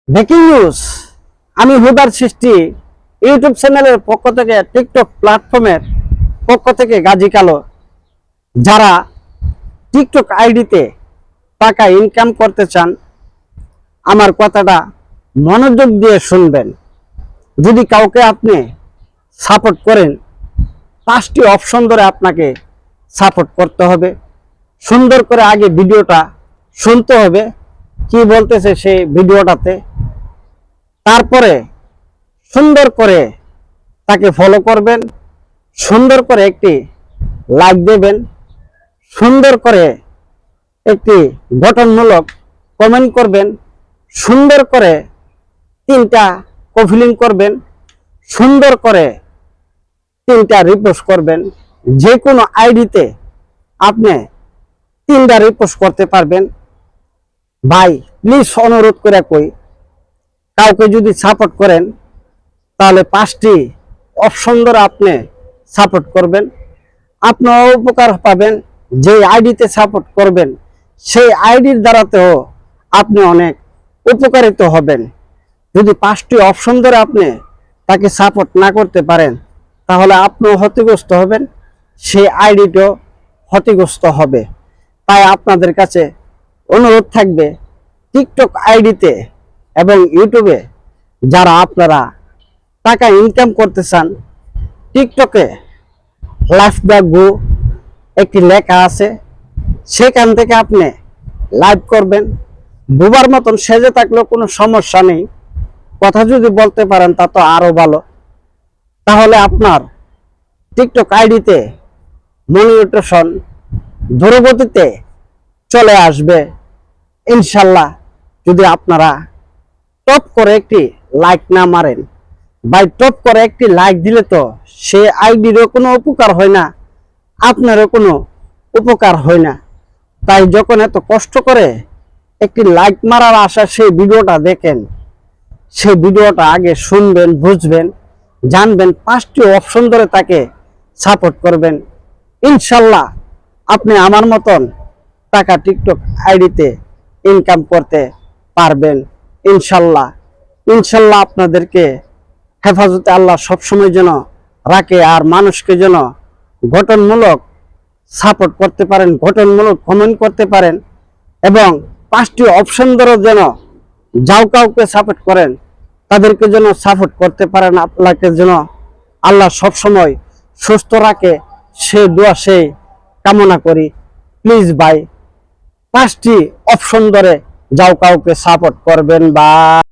Breaking news. আমি হুদার সৃষ্টি ইউটিউব চ্যানেলের পক্ষ থেকে, টিকটক প্ল্যাটফর্মের পক্ষ থেকে গাজী কালো, যারা টিকটক আইডিতে টাকা ইনকাম করতে চান, আমার কথাটা মনোযোগ দিয়ে শুনবেন। যদি কাউকে আপনি সাপোর্ট করেন, 5টি অপশন ধরে আপনাকে সাপোর্ট করতে হবে। সুন্দর করে আগে ভিডিওটা শুনতে হবে, কি বলতেছে সেই ভিডিওটাতে। তারপরে সুন্দর করে তাকে ফলো করবেন, সুন্দর করে একটি লাইক দেবেন, সুন্দর করে একটি গঠনমূলক কমেন্ট করবেন, সুন্দর করে 3টা কফিলিং করবেন, সুন্দর করে 3টা রিপোস্ট করবেন। যে কোনো আইডিতে আপনি 3টা রিপোস্ট করতে পারবেন। ভাই প্লিজ অনুরোধ করে কই, কাউকে যদি সাপোর্ট করেন তাহলে 5টি অপশন ধরে আপনি সাপোর্ট করবেন। আপনারা উপকার পাবেন। যে আইডিতে সাপোর্ট করবেন সেই আইডির দ্বারাতেও আপনি অনেক উপকারিত হবেন। যদি 5টি অপশন ধরে আপনি তাকে সাপোর্ট না করতে পারেন তাহলে আপনিও ক্ষতিগ্রস্ত হবেন, সেই আইডিটাও ক্ষতিগ্রস্ত হবে। তাই আপনাদের কাছে অনুরোধ থাকবে, টিকটক আইডিতে এবং ইউটিউবে যারা আপনারা টাকা ইনকাম করতে চান, টিকটকে লাইফ দ্য গো একটি লেখা আছে, সেখান থেকে আপনি লাইভ করবেন। বুবার মতন সেজে থাকলেও কোনো সমস্যা নেই, কথা যদি বলতে পারেন তা তো আরো ভালো। তাহলে আপনার টিকটক আইডিতে মনিটাইজেশন দ্রুতগতিতে চলে আসবে ইনশাল্লাহ। যদি আপনারা টপ করে একটি লাইক না মারেন, বাই টপ করে একটি লাইক দিলে তো সে আইডিরও কোনো উপকার হয় না, আপনারও কোনো উপকার হয় না। তাই যখন এত কষ্ট করে একটি লাইক মারার আশা সেই ভিডিওটা দেখেন, সেই ভিডিওটা আগে শুনবেন, বুঝবেন, জানবেন, 5টি অপশন ধরে তাকে সাপোর্ট করবেন। ইনশাল্লাহ আপনি আমার মতন টাকা টিকটক আইডিতে ইনকাম করতে পারবেন। ইনশাল্লাহ ইনশাল্লাহ আপনাদেরকে হেফাজতে আল্লাহ সবসময় যেন রাখে, আর মানুষকে যেন গঠনমূলক সাপোর্ট করতে পারেন, গঠনমূলক কমেন্ট করতে পারেন, এবং 5টি অপশন ধরে যেন যাও কাউকে সাপোর্ট করেন তাদেরকে যেন সাপোর্ট করতে পারেন। আপনাকে যেন আল্লাহ সবসময় সুস্থ রাখে, সে দোয়া সেই কামনা করি। প্লিজ ভাই 5টি অপশন ধরে যাও কাউকে সাপোর্ট করবেন। বা